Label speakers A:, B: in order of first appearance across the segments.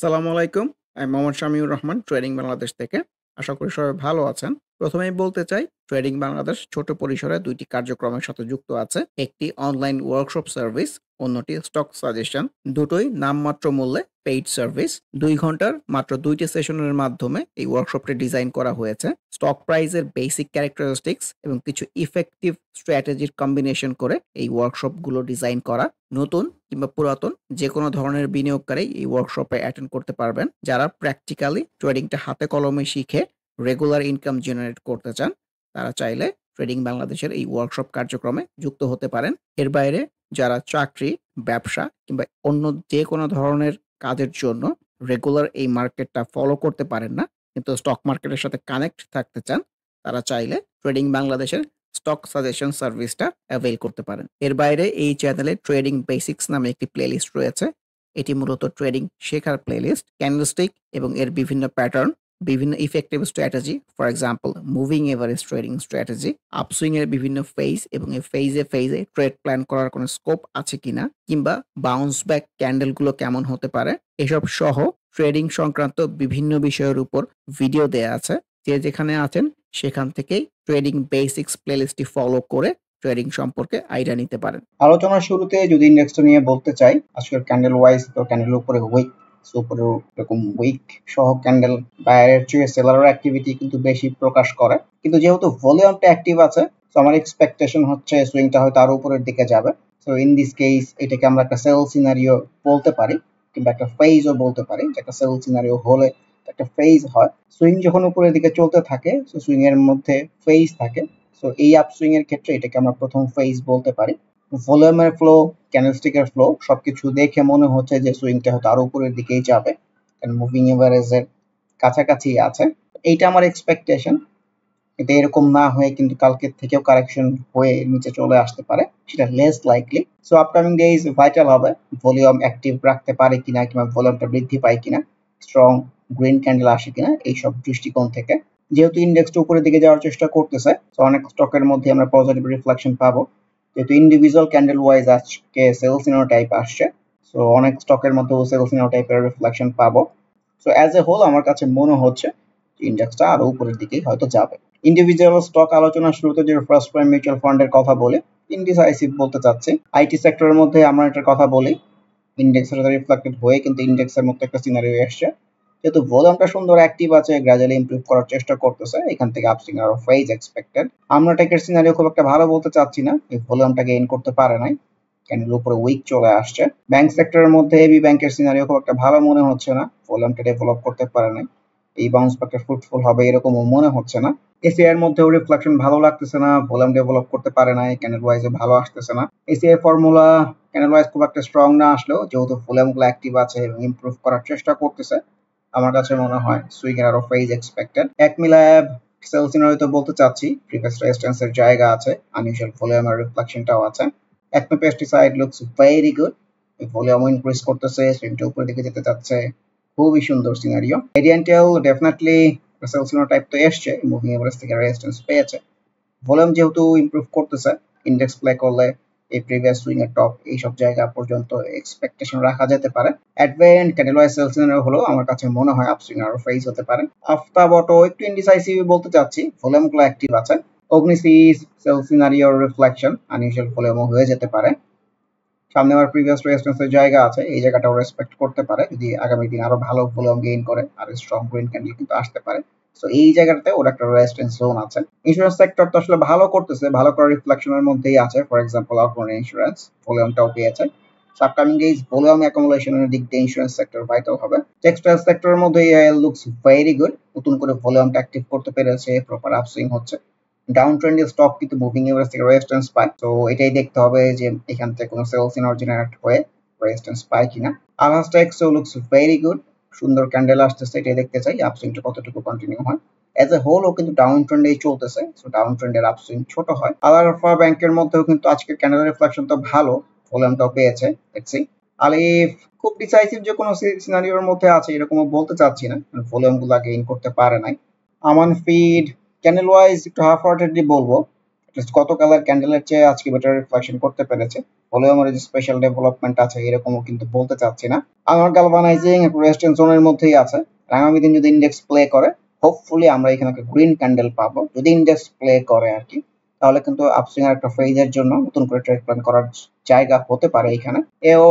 A: আসসালামু আলাইকুম। আমি মোহাম্মদ শামিউর রহমান ট্রেডিং বাংলাদেশ থেকে। আশা করি সবাই ভালো আছেন। প্রথমেই বলতে চাই ট্রেডিং বাংলাদেশ ছোট পরিসরে ২ টি কার্যক্রমের সাথে যুক্ত আছে। একটি অনলাইন ওয়ার্কশপ সার্ভিস, অন্যটি স্টক সাজেশন। দুটোই নামমাত্র মূল্যে পেইড সার্ভিস। ২ ঘন্টার মাত্র ২ টি সেশনের মাধ্যমে এই ওয়ার্কশপটি ডিজাইন করা হয়েছে। স্টক প্রাইসের বেসিক ক্যারেক্টারিস্টিক্স এবং কিছু ইফেক্টিভ স্ট্র্যাটেজির কম্বিনেশন করে এই ওয়ার্কশপগুলো ডিজাইন করা। নতুন কিংবা পুরাতন যেকোনো ধরনের বিনিয়োগকারী এই ওয়ার্কশপে অ্যাটেন্ড করতে পারবেন। যারা প্র্যাকটিক্যালি ট্রেডিংটা হাতে কলমে শিখে রেগুলার ইনকাম জেনারেট করতে চান, তারা চাইলে ট্রেডিং বাংলাদেশের এই ওয়ার্কশপ কার্যক্রমে যুক্ত হতে পারেন। এর বাইরে যারা চাকরি, ব্যবসা কিংবা অন্য যেকোনো ধরনের কাজের জন্য রেগুলার এই মার্কেটটা ফলো করতে পারেন না, কিন্তু স্টক মার্কেটের সাথে কানেক্ট থাকতে চান, তারা চাইলে ট্রেডিং বাংলাদেশের স্টক সাজেশন সার্ভিসটা অ্যাভেইল করতে পারেন। এর বাইরে এই চ্যানেলে ট্রেডিং বেসিক্স নামে একটি প্লেলিস্ট রয়েছে। এটি মূলত ট্রেডিং শেখার প্লেলিস্ট। ক্যান্ডেলস্টিক এবং এর বিভিন্ন প্যাটার্ন, বিভিন্ন effective strategy, for example moving average trading strategy, upswing এর বিভিন্ন ফেজ এবং এই ফেজে ট্রেড প্ল্যান করার কোনো স্কোপ আছে কিনা, কিংবা বাউন্স ব্যাক ক্যান্ডেলগুলো কেমন হতে পারে, এসব সহ ট্রেডিং সংক্রান্ত বিভিন্ন বিষয়ের উপর ভিডিও দেয়া আছে। যে যেখানে আছেন সেখান থেকেই ট্রেডিং বেসিক্স প্লেলিস্টটি ফলো করে ট্রেডিং সম্পর্কে আইডিয়া নিতে পারেন।
B: আলোচনার শুরুতে যদি ইন্ডেক্সটা নিয়ে বলতে চাই, আজকের ক্যান্ডেল ওয়াইজ তো ক্যান্ডেলের উপরে উইক, সো উপরে এরকম উইক সহ ক্যান্ডেল বায়ারের চেয়ে সেলারের অ্যাক্টিভিটি কিন্তু বেশি প্রকাশ করে। কিন্তু যেহেতু ভলিউমটা অ্যাক্টিভ আছে, সো আমার এক্সপেকটেশন হচ্ছে সুইংটা হয়তো আরো উপরের দিকে যাবে। সো ইন দিস কেস এটাকে আমরা একটা সেল সিনারিও বলতে পারি, কিংবা একটা ফেজও বলতে পারি, যে একটা সেল সিনারিও হলে একটা ফেজ হয়। সুইং যখন উপরের দিকে চলতে থাকে, সো সুইং এর মধ্যে ফেজ থাকে। সো এই আপসুইং এর ক্ষেত্রে এটাকে আমরা প্রথম ফেজ বলতে পারি। ভলিউমের ফ্লো, ক্যান্ডেলস্টিকের ফ্লো সবকিছু দেখে মনে হচ্ছে যে সুইংটা হয়তো আরো উপরের দিকেই যাবে, কারণ মুভিং এভারেজের কাছাকাছি আছে। এইটা আমার এক্সপেকটেশন। কিন্তু এরকম না হয়ে কিন্তু কালকের থেকেও কারেকশন হয়ে নিচে চলে আসতে পারে, সেটা less likely. So upcoming days vital হবে ভলিউম অ্যাক্টিভ রাখতে পারে কিনা, কিংবা ভলিউমটা বৃদ্ধি পায় কিনা, স্ট্রং গ্রিন ক্যান্ডেল আসে কিনা, এইসব দৃষ্টিকোণ থেকে। যেহেতু ইন্ডেক্সটা উপরের দিকে যাওয়ার চেষ্টা করতেছে, তো অনেক স্টকের মধ্যে আমরা পজিটিভ রিফ্লেকশন পাবো। যেহেতু ইন্ডিভিজুয়াল ক্যান্ডেল ওয়াইজ আজকে সেল সিনারিও টাইপ আসছে, সো অনেক স্টকের মধ্যেও সেল সিনারিও টাইপের রিফ্লেকশন পাবো। সো অ্যাজ এ হোল আমার কাছে মনে হচ্ছে ইন্ডেক্সটা আরো উপরের দিকেই হয়তো যাবে। ইন্ডিভিজুয়াল স্টক আলোচনার শুরুতে যে ফার্স্ট প্রাইম মিউচুয়াল ফান্ডের কথা বলে ইনডিসাইসিভ বলতে চাচ্ছি। আইটি সেক্টরের মধ্যে আমরা এটার কথা বলি, ইন্ডেক্সের সাথে রিফ্লেক্টেড হয়ে কিন্তু ইন্ডেক্সের মধ্যে একটা সিনারিও এসছে। যেহেতু ভলিউমটা সুন্দর অ্যাক্টিভ আছে, গ্র্যাজুয়ালি ইমপ্রুভ করার চেষ্টা করতেছে, এখান থেকে আপসুইং আরো ফেজ এক্সপেক্টেড। আমরা টেকের সিনারিও খুব একটা ভালো বলতে চাচ্ছি না, এই ভলিউমটা গেইন করতে পারে নাই, ক্যান্ডেল উপরে উইক চলে আসছে। ব্যাংক সেক্টরের মধ্যে এবি ব্যাংকের সিনারিও খুব একটা ভালো মনে হচ্ছে না, ভলিউমটা ডেভেলপ করতে পারে নাই, এই বাউন্স ব্যাকটা ফ্রুটফুল হবে এরকমও মনে হচ্ছে না। এসিআই এর মধ্যেও রিফ্লেকশন ভালো লাগতেছে না, ভলিউম ডেভেলপ করতে পারে নাই, ক্যান্ডেল ওয়াইজে ভালো আসতেছে না। এসিআই ফর্মুলা ক্যান্ডেল ওয়াইজ খুব একটা স্ট্রং না আসলেও যেহেতু ভলিউমগুলো অ্যাক্টিভ আছে এবং ইমপ্রুভ করার চেষ্টা করতেছে, আমার কাছে মনে হয় সুইং এর আরো ফেজ এক্সপেক্টেড। একমি ল্যাব সেল সিনারিও বলতে চাচ্ছি, প্রিভিয়াস রেজিস্ট্যান্সের জায়গা আছে, আনইউজুয়াল ভলিউমের রিফ্লেকশনটাও আছে। Acme pesticide looks very good, volume increase করতেছে, সুইংটা উপরের দিকে যেতে যাচ্ছে, খুবই সুন্দর scenario. Oriental definitely sell scenario type তো এসছে, মুভিং এভারেজ থেকে রেজিস্ট্যান্স পেয়েছে, ভলিউম যেহেতু ইমপ্রুভ করতেছে, ইন্ডেক্স প্লে করলে এই প্রিভিয়াস সুইং এর টপ এইসব জায়গা পর্যন্ত এক্সপেকটেশন রাখা যেতে পারে। অ্যাডভেন্ট ক্যান্ডেল ওয়াইজ সেল সিনারিও হলো আমার কাছে মনে হয় আপসুইং আরো ফেজ হতে পারে। আফতাব অটো একটু ইনডিসাইসিভ বলতে চাচ্ছি, ভলিউমগুলো অ্যাক্টিভ আছে। অগ্নিসিস সেল সিনারিওর রিফ্লেকশন, আনইউজুয়াল ভলিউমও হয়ে যেতে পারে। সামনে আমার প্রিভিয়াস রেজিস্ট্যান্সের জায়গা আছে, এই জায়গাটাও রেসপেক্ট করতে পারে, যদি আগামী দিন আরো ভালো ভলিউম গেইন করে আর স্ট্রং গ্রিন ক্যান্ডেল কিন্তু আসতে পারে। সো এই জায়গাটাতে ওর একটা রেজিস্ট্যান্স জোন আছে। ইন্স্যুরেন্স সেক্টর তো আসলে ভালো করতেছে, ভালো করার রিফ্লেকশনের মধ্যেই আছে। ফর এক্সাম্পল আউটবোর্ন ইন্স্যুরেন্স ভলিউমটাও পেয়েছে। আপকামিং ডেজ ভলিউম অ্যাকুমুলেশনের দিক দিয়ে ইন্স্যুরেন্স সেক্টর ভাইটাল হবে। টেক্সটাইল সেক্টরের মধ্যে লুকস ভেরি গুড, নতুন করে ভলিউমটা অ্যাক্টিভ করতে পেরেছে, প্রপার আপসুইং হচ্ছে। ডাউন ট্রেন্ডের স্টক কিন্তু মুভিং এভারেজ থেকে রেজিস্ট্যান্স পায়, তো এটাই দেখতে হবে যে এখান থেকে কোনো সেল সিনারি জেনারেট হয়ে রেজিস্ট্যান্স পায় কিনা। আলাস্টেক্সও লুকস ভেরি গুড, সুন্দর ক্যান্ডেল আসতেছে, এটাই দেখতে চাই আপসুইংটা কতটুকু কন্টিনিউ হয়। এজ এ হোল ও কিন্তু ডাউন ট্রেন্ডেই চলতেছে, সো ডাউন ট্রেন্ডের আপসুইং ছোট হয়। আলারফা ব্যাংকের মধ্যেও কিন্তু আজকে ক্যান্ডেল রিফ্লেকশন তো ভালো, ভলিউমটাও পেয়েছে, দেখছি। আলিফ খুব ডিসাইসিভ যে কোনো সিনারিওর মধ্যে আছে এরকমও বলতে চাচ্ছি না, ভলিউমগুলো গেইন করতে পারে নাই। আমান ফিড ক্যান্ডেল ওয়াইজ একটু হাফ হার্টেডলি বলবো, গতকালের ক্যান্ডেলের চেয়ে আজকে বেটার রিফ্লেকশন করতে পেরেছে। ভলিউমের যে স্পেশাল ডেভেলপমেন্ট আছে এরকমও কিন্তু বলতে চাচ্ছি না। আমার গ্যালভানাইজিং একটু রেজিস্ট্যান্স জোনের মধ্যেই আছে। আগামী দিন যদি ইন্ডেক্স প্লে করে, হোপফুলি আমরা এখানে একটা গ্রিন ক্যান্ডেল পাবো। যদি ইন্ডেক্স প্লে করে আর কি, তাহলে কিন্তু আপসুইং এর একটা ফেজের জন্য নতুন করে ট্রেড প্ল্যান করার জায়গা হতে পারে এখানে। এল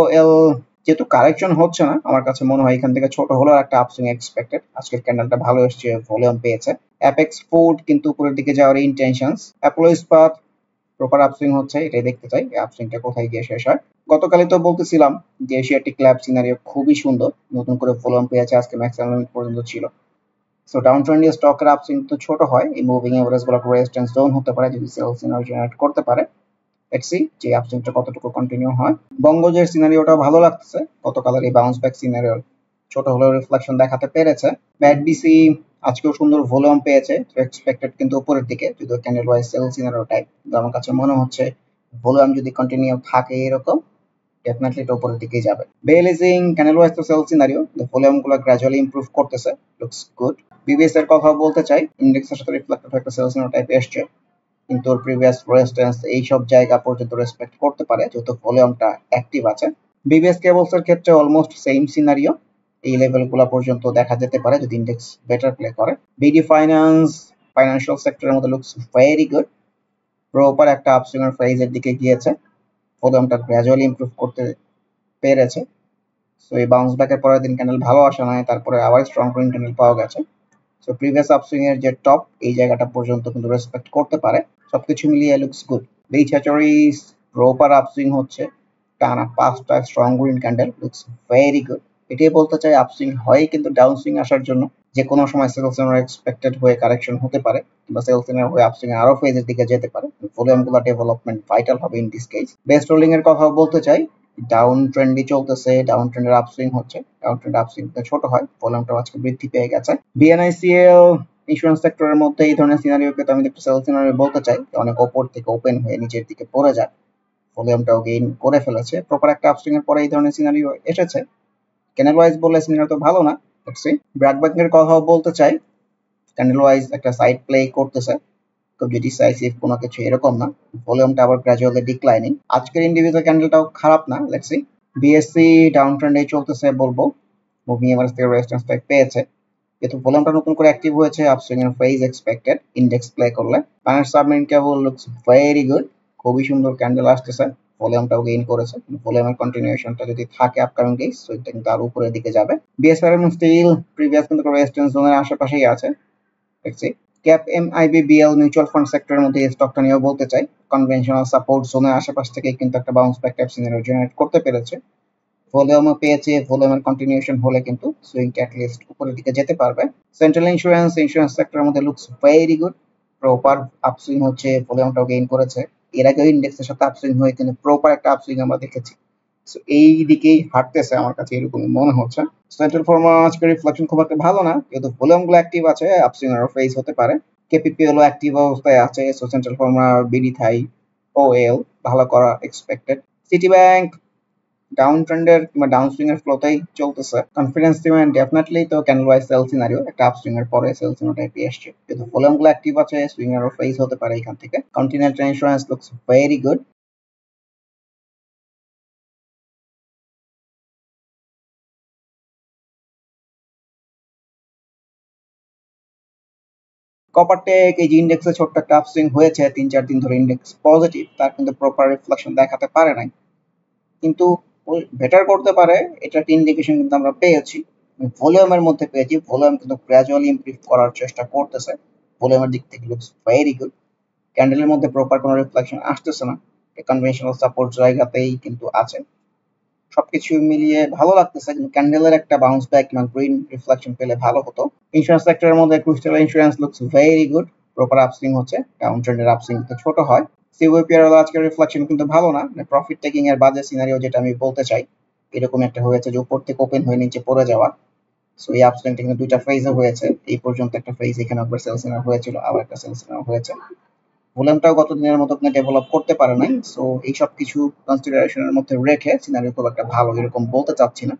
B: যেহেতু কারেকশন হচ্ছে না, আমার কাছে মনে হয় এখান থেকে ছোট হলেও একটা আপসুইং এক্সপেক্টেড। আজকের ক্যান্ডেলটা ভালো এসছে, ভলিউম পেয়েছে। অ্যাপেক্স ফুড কিন্তু উপরের দিকে যাওয়ার ইন্টেনশনস। অ্যাপোলো ইস্পাত প্রপার আপসুইং হচ্ছে, এটাই দেখতে চাই এই আপসুইংটা কোথায় গিয়ে শেষ হয়। গতকালই তো বলতেছিলাম যে এশিয়াটিক ল্যাব সিনারিও খুবই সুন্দর, নতুন করে ভলিউম পেয়েছে, আজকে ম্যাক্সিমাম লিমিট পর্যন্ত ছিল। সো ডাউন ট্রেন্ডে স্টকের আপসুইং তো ছোট হয়, এই মুভিং এভারেজ গুলো রেজিস্ট্যান্স জোন হতে পারে যদি সেল সিনারিও জেনারেট করতে পারে। লেটস সি যে আপসুইংটা কতটুকু কন্টিনিউ হয়। বঙ্গজের সিনারিওটা ভালো লাগতেছে, গতকালের এই বাউন্স ব্যাক সিনারিও ছোট হলেও রিফ্লেকশন দেখাতে পেরেছে। ব্যাট বিসি আজকেও সুন্দর ভলিউম পেয়েছে, এক্সপেক্টেড কিন্তু উপরের দিকে, যদিও candle wise sell scenario type, কিন্তু আমার কাছে মনে হচ্ছে ভলিউম যদি কন্টিনিউ থাকে এরকম, ডেফিনেটলি এটা উপরের দিকেই যাবে। বেলিজিং ক্যান্ডেল ওয়াইজ তো সেল সিনারিও, ভলিউম গুলো গ্র্যাজুয়ালি ইমপ্রুভ করতেছে, লুকস গুড। বিবিএস এর কথা বলতে চাই, ইন্ডেক্সের সাথে রিফ্লেক্টেড একটা সেল সিনারিও টাইপ এসছে, কিন্তু ওর প্রিভিয়াস রেজিস্ট্যান্স এইসব জায়গা পর্যন্ত রেসপেক্ট করতে পারে যেহেতু ভলিউমটা অ্যাক্টিভ আছে। বিবিএস কেবলস এর ক্ষেত্রে অলমোস্ট সেম সিনারিও, এই লেভেলগুলো পর্যন্ত দেখা যেতে পারে যদি ইন্ডেক্স বেটার প্লে করে। বিডি ফাইন্যান্স ফাইন্যান্সিয়াল সেক্টরের মধ্যে লুকস ভেরি গুড, প্রপার একটা আপসুইং এর ফেজের দিকে গিয়েছে, ভলিউমটা গ্র্যাজুয়ালি ইমপ্রুভ করতে পেরেছে। সো এই বাউন্স ব্যাকের পরের দিন ক্যান্ডেল ভালো আসা নয়, তারপরে আবার স্ট্রং গ্রিন ক্যান্ডেল পাওয়া গেছে। সো প্রিভিয়াস আপসুইং এর যে টপ, এই জায়গাটা পর্যন্ত কিন্তু রেসপেক্ট করতে পারে। সবকিছু মিলিয়ে looks good. Beach hatcheries proper upswing হচ্ছে, টানা 5টা strong green candle, looks very good. এটাই বলতে চাই আপসুইং হয় কিন্তু ডাউন সুইং আসার জন্য যে কোনো সময় সেল সিগন্যাল এক্সপেক্টেড হয়ে কারেকশন হতে পারে, কিংবা সেল সিগন্যাল হয়ে আপসুইং আরো ফেজের দিকে যেতে পারে। ভলিউম গুলো ডেভেলপমেন্ট ভাইটাল হবে in this case. Best holding এর কথাও বলতে চাই, ডাউন ট্রেন্ডই চলতেছে, ডাউন ট্রেন্ডের আপসুইং হচ্ছে, ডাউন ট্রেন্ড আপসুইং ছোট হয়, ভলিউমটা আজকে বৃদ্ধি পেয়ে গেছে। বিএনআইসিএল ইন্স্যুরেন্স সেক্টরের মধ্যে এই ধরনের সিনারিওকে তো আমি একটু সেল সিনারিও বলতে চাই, অনেক ওপর থেকে ওপেন হয়ে নিচের দিকে পড়ে যায়, ভলিউমটাও গেইন করে ফেলেছে। প্রপার একটা আপসুইং এর পরে এই ধরনের সিনারিও এসেছে। ক্যান্ডেল ওয়াইজ বললে সিনারিও তো ভালো না, ব্র্যাক ব্যাংকের কথাও বলতে চাই, ক্যান্ডেল ওয়াইজ একটা সাইড প্লে করতেছে, খুব যে ডিসাইসিভ কোনো কিছু এরকম না, ভলিউমটা আবার গ্র্যাজুয়ালি ডিক্লাইনিং। আজকের ইন্ডিভিজুয়াল ক্যান্ডেলটাও খারাপ না, লেটস সি। বিএসসি ডাউন ট্রেন্ডে চলতেছে বলবো, মুভিং এভারেজ থেকে রেজিস্ট্যান্স টাইপ পেয়েছে, যেহেতু ভলিউমটা নতুন করে অ্যাক্টিভ হয়েছে, আপসুইং এর ফেজ এক্সপেক্টেড ইন্ডেক্স প্লে করলে। Finance submarine cable looks very good, খুবই সুন্দর ক্যান্ডেল আসতেছে, ভলিউমটাও গেইন করেছে, ভলিউমের কন্টিনিউশনটা যদি থাকে আপকামিং ডেজ, সো এটা কিন্তু আরো উপরের দিকে যাবে। বিএসআর এবং স্টিল প্রিভিয়াস কিন্তু রেজিস্ট্যান্স জোনের আশেপাশেই আছে, দেখছি। ক্যাপ এমআইবিবিএল মিউচুয়াল ফান্ড সেক্টরের মধ্যে এই স্টকটা নিয়েও বলতে চাই, কনভেনশনাল সাপোর্ট জোনের আশেপাশ থেকে কিন্তু একটা bounce back type scenario generate করতে পেরেছে, ভলিউমও পেয়েছে, ভলিউমের কন্টিনিউশন হলে কিন্তু সুইংটা অ্যাটলিস্ট উপরের দিকে যেতে পারবে। সেন্ট্রাল ইন্স্যুরেন্স সেক্টরের মধ্যে looks very good, proper upswing হচ্ছে, ভলিউমটাও গেইন করেছে। এর আগেও ইন্ডেক্সের সাথে আপসুইং হয়ে কিন্তু প্রপার একটা আপসুইং আমরা দেখেছি, সো এই দিকেই হাঁটতেছে আমার কাছে এরকমই মনে হচ্ছে। সেন্ট্রাল ফর্মা আজকে রিফ্লেকশন খুব একটা ভালো না, যেহেতু ভলিউম গুলো অ্যাক্টিভ আছে, আপসুইং আরো ফেস হতে পারে। কেপিপিএল অ্যাক্টিভ অবস্থায় আছে, so Central Pharma, BD Thai, OL ভালো করা এক্সপেক্টেড। সিটি ব্যাংক ডাউন ট্রেন্ডের কিংবা ডাউন সুইং এর ফ্লোতেই চলতেছে, কনফিডেন্স ডিমান্ড ডেফিনেটলি তো ক্যান্ডেল ওয়াইজ সেল সিনারিও, একটা আপ সুইং এর পরে সেল সিনারিও টাইপ এসছে, কিন্তু ভলিউম গুলো অ্যাক্টিভ আছে, সুইং এরও ফেস হতে পারে এখান থেকে। Continental insurance looks very good. কপারটেক এই যে ইন্ডেক্সে ছোট্ট একটা আপসুইং হয়েছে, 3-4 দিন ধরে ইন্ডেক্স পজিটিভ, তার কিন্তু প্রপার রিফ্লেকশন দেখাতে পারে নাই, কিন্তু বেটার করতে পারে, এটা একটা ইন্ডিকেশন কিন্তু আমরা পেয়েছি। ভলিউমের মধ্যে পেয়েছি, ভলিউম কিন্তু গ্র্যাজুয়ালি ইমপ্রুভ করার চেষ্টা করতেছে, ভলিউমের দিক থেকে লুকস ভেরি গুড। ক্যান্ডেলের মধ্যে প্রপার কোনো রিফ্লেকশন আসতেছে না, কনভেনশনাল সাপোর্ট জায়গাতেই কিন্তু আছে, সবকিছু মিলিয়ে ভালো লাগতেছে, কিন্তু ক্যান্ডেলের একটা বাউন্স ব্যাক এবং গ্রিন রিফ্লেকশন পেলে ভালো হতো। ইন্স্যুরেন্স সেক্টরের মধ্যে crystal insurance looks very good, proper upswing হচ্ছে, ডাউন ট্রেন্ডের আপসুইং তো ছোট হয়। সিওপিআর আজকের রিফ্লেকশন কিন্তু ভালো না, প্রফিট টেকিং এর বাজে সিনারিও যেটা আমি বলতে চাই, এরকম একটা হয়েছে যে উপর থেকে ওপেন হয়ে নিচে পড়ে যাওয়া। সো এই আপসুইংটা কিন্তু দুইটা ফেজে হয়েছে, এই পর্যন্ত একটা ফেজ এখানে একবার সেল সিগন্যাল হয়েছিল, আবার একটা সেল সিগন্যাল হয়েছে, ভলিউমটাও গত দিনের মতো আপনি ডেভেলপ করতে পারে নাই। সো এই সব কিছু কনসিডারেশনের মধ্যে রেখে সিনারিও খুব একটা ভালো এরকম বলতে চাচ্ছি না।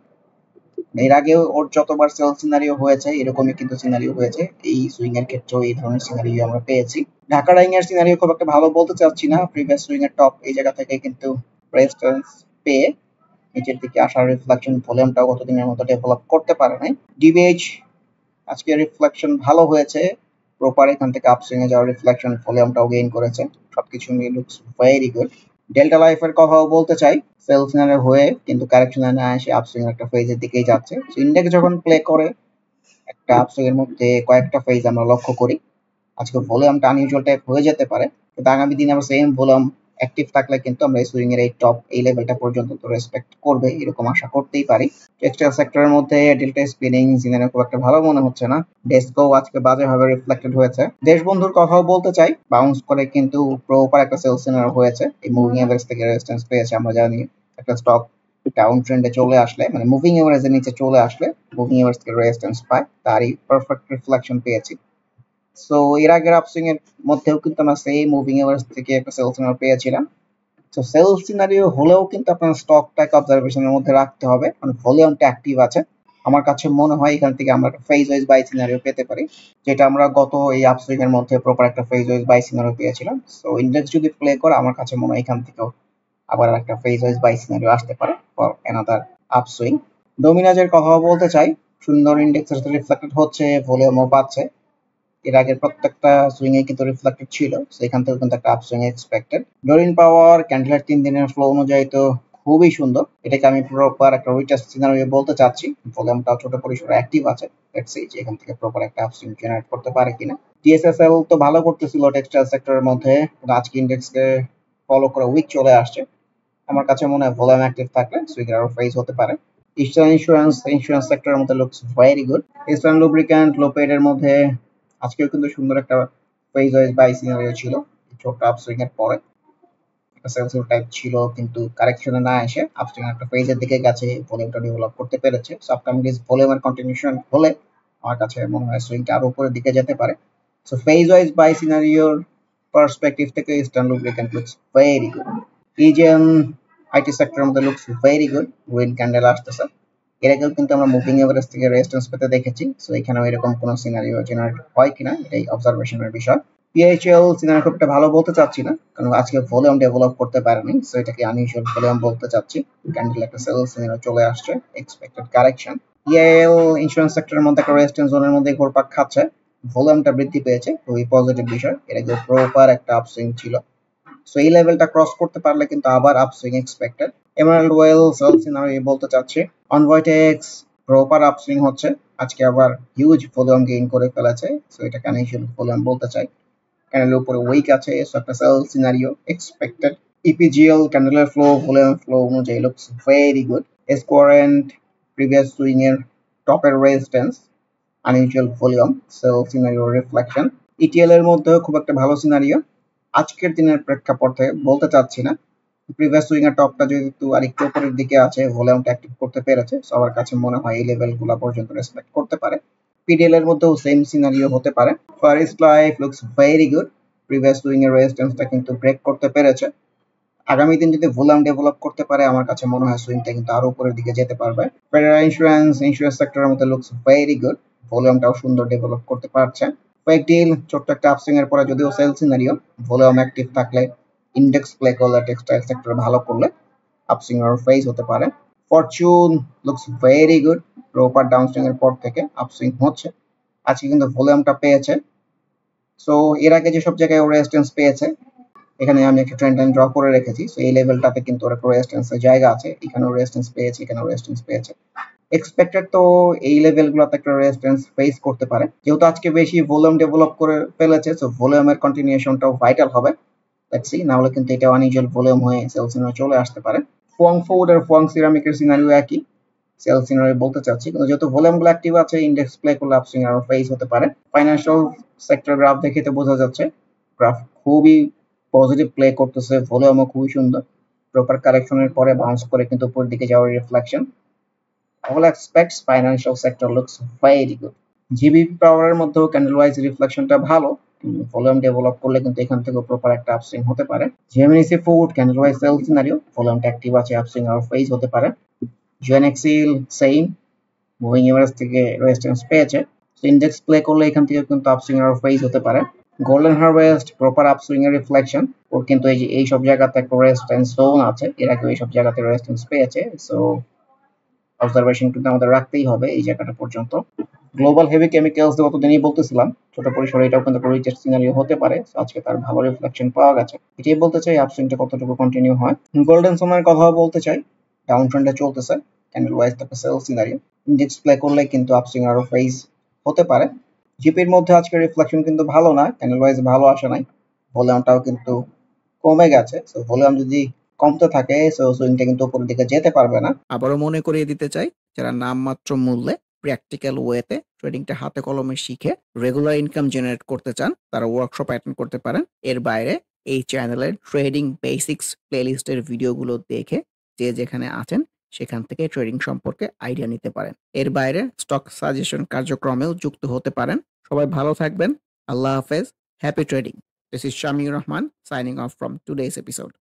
B: এর আগেও ওর যতবার সেল সিনারিও হয়েছে এরকমই কিন্তু সিনারিও হয়েছে, এই সুইং এর ক্ষেত্রেও এই ধরনের সিনারিও আমরা পেয়েছি। ঢাকা ডাইং এর সিনারিও খুব একটা ভালো বলতে চাচ্ছি না, প্রিভিয়াস সুইং এর টপ এই জায়গা থেকে কিন্তু রেজিস্ট্যান্স পেয়ে নিচের দিকে আসার রিফ্লেকশন ভলিউমটাও গতদিনের মতো ডেভেলপ করতে পারে নাই। ডিবিএইচ আজকে রিফ্লেকশন ভালো হয়েছে, প্রপার এখান থেকে আপসুইং এ যাওয়ার রিফ্লেকশন ভলিউমটাও গেইন করেছে, সবকিছু মিলে লুকস ভেরি গুড। ডেল্টা লাইফের কথাও বলতে চাই, সেল সিনারিও হয়ে কিন্তু কারেকশনে না এসে আপসুইং একটা ফেজের দিকেই যাচ্ছে। ইন্ডেক্স যখন প্লে করে একটা আপসুইং এর মধ্যে কয়েকটা ফেজ আমরা লক্ষ্য করি, আজকে ভলিউমটা আনইউজুয়াল টাইপ হয়ে যেতে পারে, কিন্তু আগামী দিনে আমরা সেম ভলিউম অ্যাক্টিভ থাকলে কিন্তু আমরা এই সুইং এর এই টপ এই লেভেলটা পর্যন্ত তো রেসপেক্ট করবে এরকম আশা করতেই পারি। টেক্সটাইল সেক্টরের মধ্যে ডেল্টা স্পিনিং জিনের খুব একটা ভালো মনে হচ্ছে না, ডেস্কো আজকে বাজেভাবে রিফ্লেক্টেড হয়েছে। দেশবন্ধুর কথাও বলতে চাই, বাউন্স করে কিন্তু প্রপার একটা সেল সিনার হয়েছে, এই মুভিং এভারেজ থেকে রেজিস্ট্যান্স পেয়েছে। আমরা জানি একটা স্টক ডাউন ট্রেন্ডে চলে আসলে, মানে মুভিং এভারেজের নিচে চলে আসলে মুভিং এভারেজ থেকে রেজিস্ট্যান্স পায়, তারই পারফেক্ট রিফ্লেকশন পেয়েছি। সো এর আগের আপসুইং এর মধ্যেও কিন্তু আমরা সেই মুভিং এভারেজ থেকে একটা সেল সিনারিও পেয়েছিলাম। তো সেল সিনারিও হলেও কিন্তু আপনার স্টকটাকে অবজারভেশনের মধ্যে রাখতে হবে, মানে ভলিউমটা অ্যাক্টিভ আছে। আমার কাছে মনে হয় এখান থেকে আমরা একটা ফেজ ওয়াইজ বাই সিনারিও পেতে পারি, যেটা আমরা গত এই আপসুইং এর মধ্যে প্রপার একটা ফেজ ওয়াইজ বাই সিনারিও পেয়েছিলাম। সো ইন্ডেক্স যদি প্লে করে আমার কাছে মনে হয় এখান থেকেও আবার একটা ফেজ ওয়াইজ বাই সিনারিও আসতে পারে ফর অ্যানাদার আপসুইং। ডোমিনাজের কথাও বলতে চাই, সুন্দর ইন্ডেক্সের সাথে রিফ্লেক্টেড হচ্ছে, ভলিউমও পাচ্ছে। এর আগের প্রত্যেকটা সুইং এ কিন্তু রিফ্লেক্টেড ছিল, সেখান থেকে কিন্তু একটা আপসুইং এক্সপেক্টেড। ডরিন পাওয়ার ক্যান্ডেলের 3 দিনের ফ্লো অনুযায়ী তো খুবই সুন্দর, এটাকে আমি প্রপার একটা রিটেস্ট সিনারিও বলতে চাচ্ছি। ভলিউমটাও ছোট পরিসরে অ্যাক্টিভ আছে, লেটস সি যে এখান থেকে প্রপার একটা আপসুইং জেনারেট করতে পারে কিনা। টিএসএসএল তো ভালো করতেছিল টেক্সটাইল সেক্টরের মধ্যে, আজকে ইন্ডেক্সকে ফলো করে উইক চলে আসছে। আমার কাছে মনে হয় ভলিউম অ্যাক্টিভ থাকলে সুইং এর ফেজ হতে পারে। ইস্টার্ন ইন্স্যুরেন্স সেক্টরের মধ্যে looks very good. Eastern Lubricant লোপেড এর মধ্যে আজকেও কিন্তু সুন্দর একটা ফেজ ওয়াইজ বাই সিনারিও ছিল, ছোট আপসুইং এর পরে একটা সেলসিভ টাইপ ছিল, কিন্তু কারেকশনে না এসে আপসুইং একটা ফেজের দিকে গেছে, ভলিউমটা ডেভেলপ করতে পেরেছে। সো আপকামিং ডেজ ভলিউমের কন্টিনিউশন হলে আমার কাছে মনে হয় সুইংটা আরো উপরের দিকে যেতে পারে। সো ফেজ ওয়াইজ বাই সিনারিওর পার্সপেক্টিভ থেকে Eastern Lubricant looks very good. ইজেন আইটি সেক্টরের মধ্যে looks very good, green candle আসতেছে। এর আগেও কিন্তু আমরা মুভিং এভারেজ থেকে রেজিস্ট্যান্স পেতে দেখেছি, সো এখানেও এরকম কোনো সিনারিও জেনারেট হয় কিনা এটাই অবজারভেশনের বিষয়। পিএইচএল সিনারি খুব একটা ভালো বলতে চাচ্ছি না, কারণ আজকে ভলিউম ডেভেলপ করতে পারেনি, সো এটাকে আনইউজুয়াল ভলিউম বলতে চাচ্ছি। ক্যান্ডেল একটা সেল সিনারি চলে আসছে, এক্সপেক্টেড কারেকশন। ইএল ইন্স্যুরেন্স সেক্টরের মধ্যে একটা রেজিস্ট্যান্স জোনের মধ্যে ঘুরপাক খাচ্ছে, ভলিউমটা বৃদ্ধি পেয়েছে, খুবই পজিটিভ বিষয়। এর আগে প্রপার একটা আপসুইং ছিল, সো এই লেভেলটা ক্রস করতে পারলে কিন্তু আবার আপসুইং এক্সপেক্টেড। এমারাল্ড ওয়েল সেল সিনারি বলতে চাচ্ছি, অনভয়েটেক্স প্রপার আপসুইং হচ্ছে, আজকে আবার হিউজ ভলিউম গেইন করে ফেলেছে, সো এটা কানেকশন ভলিউম বলতে চাই। ক্যান্ডেলের উপরে উইক আছে, সো একটা সেল সিনারিও এক্সপেক্টেড। ইপিজিএল ক্যান্ডেলের ফ্লো অনুযায়ী লুকস ভেরি গুড। এসকোয়ারেন্ট প্রিভিয়াস সুইং এর টপের resistance, unusual volume, sell scenario reflection. ETL এর মধ্যেও খুব একটা ভালো সিনারিও, আজকের দিনের প্রেক্ষাপটে বলতে চাচ্ছি না। প্রিভিয়াস সুইং এর টপটা যেহেতু আরেকটু উপরের দিকে আছে, ভলিউমটা অ্যাক্টিভ করতে পেরেছে, সবার কাছে মনে হয় এই লেভেলগুলো পর্যন্ত রেসপেক্ট করতে পারে। পিডিএল এর মধ্যেও সেম সিনারিও হতে পারে। First life looks very good, previous swing এর রেজিস্ট্যান্সটা কিন্তু ব্রেক করতে পেরেছে। আগামী দিন যদি ভলিউম ডেভেলপ করতে পারে আমার কাছে মনে হয় সুইংটা কিন্তু আরো উপরের দিকে যেতে পারবে। ফেডারেল ইন্স্যুরেন্স সেক্টরের মধ্যে লুকস ভেরি গুড, ভলিউমটাও সুন্দর ডেভেলপ করতে পারছে। কয়েক ডিল ছোট্ট একটা আপসুইং এর পরে যদিও সেল সিনারিও, ভলিউম অ্যাক্টিভ থাকলে ইন্ডেক্স প্লে করলে টেক্সটাইল সেক্টর ভালো করলে আপসুইং এর ফেজ হতে পারে। Fortune looks very good, proper downswing এর পর থেকে আপসুইং হচ্ছে, আজকে কিন্তু ভলিউমটা পেয়েছে। সো এর আগে যেসব জায়গায় ও রেজিস্ট্যান্স পেয়েছে, এখানে আমি একটা ট্রেন্ড লাইন ড্র করে রেখেছি, সো এই লেভেলটাতে কিন্তু ওর একটা রেজিস্ট্যান্সের জায়গা আছে, এখানেও রেজিস্ট্যান্স পেয়েছে, এখানেও রেজিস্ট্যান্স পেয়েছে। এক্সপেক্টেড তো এই লেভেলগুলোতে একটা রেজিস্ট্যান্স ফেস করতে পারে, যেহেতু আজকে বেশি ভলিউম ডেভেলপ করে ফেলেছে, সো ভলিউমের কন্টিনিউশনটাও ভাইটাল হবে। লেটস সি, না হলে কিন্তু এটা আনইউজুয়াল ভলিউম হয়ে সেল সিনারি চলে আসতে পারে। ফুয়াং ফুড আর ফুয়াং সিরামিকের সিনারিও একই, সেল সিনারি বলতে চাচ্ছি, কিন্তু যেহেতু ভলিউমগুলো অ্যাক্টিভ আছে, ইন্ডেক্স প্লে করলে আপসুইং আরো ফেস হতে পারে। ফাইন্যান্সিয়াল সেক্টর গ্রাফ দেখে তো বোঝা যাচ্ছে গ্রাফ খুবই পজিটিভ প্লে করতেছে, ভলিউমও খুবই সুন্দর, প্রপার কারেকশনের পরে বাউন্স করে কিন্তু উপরের দিকে যাওয়ার reflection. all aspects financial sector looks very good. GBP পাওয়ারের মধ্যেও ক্যান্ডেল ওয়াইজ রিফ্লেকশনটা ভালো, ভলিউম ডেভেলপ করলে কিন্তু এখান থেকে প্রপার একটা আপসুইং হতে পারে। GMNC food candle wise sell scenario, ভলিউমটা অ্যাক্টিভ আছে, আপসুইং আর ফেজ হতে পারে। জিএনএক্সিল সেম, মুভিং এভারেজ থেকে রেজিস্ট্যান্স পেয়েছে। সো ইন্ডেক্স প্লে করলে এখান থেকে কিন্তু আপসুইং এর ফেজ হতে পারে। গোল্ডেন হারভেস্ট প্রপার আপসুইং এর রিফ্লেকশন, ওর কিন্তু এই সব জায়গাতে একটা রেজিস্ট্যান্স জোন আছে, এর আগে এই সব জায়গাতে রেজিস্ট্যান্স পেয়েছে। সো অবজারভেশন কিন্তু আমাদের রাখতেই হবে এই জায়গাটা পর্যন্ত। গ্লোবাল হেভি কেমিক্যালস গতদিনই বলতেছিলাম ছোট পরিসরে এটাও কিন্তু একটা রিটেস্ট সিনারিও হতে পারে। সো আজকে তার ভালো রিফ্লেকশন পাওয়া গেছে, এটাই বলতে চাই আপসুইংটা কতটুকু কন্টিনিউ হয়। গোল্ডেন সোনার কথাও বলতে চাই, ডাউন ট্রেন্ডে চলতেছে, ক্যান্ডেল ওয়াইজ একটা সেল সিনারিও। ইন্ডেক্স প্লে করলে কিন্তু আপসুইং আরো ফেজ হতে পারে। জিপির মধ্যে আজকে রিফ্লেকশন কিন্তু ভালো না, ক্যান্ডেল ওয়াইজ ভালো আসে নাই, ভলিউমটাও কিন্তু কমে গেছে। সো ভলিউম যদি কমতে থাকে সো সুইংটা কিন্তু উপরের দিকে যেতে পারবে না।
A: আবারও মনে করিয়ে দিতে চাই, যারা নামমাত্র মূল্যে প্র্যাকটিক্যাল ওয়েতে ট্রেডিংটা হাতে কলমে শিখে রেগুলার ইনকাম জেনারেট করতে চান, তারা ওয়ার্কশপ অ্যাটেন্ড করতে পারেন। এর বাইরে এই চ্যানেলের ট্রেডিং বেসিক্স প্লেলিস্টের ভিডিওগুলো দেখে যে যেখানে আছেন সেখান থেকে ট্রেডিং সম্পর্কে আইডিয়া নিতে পারেন। এর বাইরে স্টক সাজেশন কার্যক্রমেও যুক্ত হতে পারেন। সবাই ভালো থাকবেন। আল্লাহ হাফেজ। Happy trading. This is Shamiur Rahman signing off from today's episode.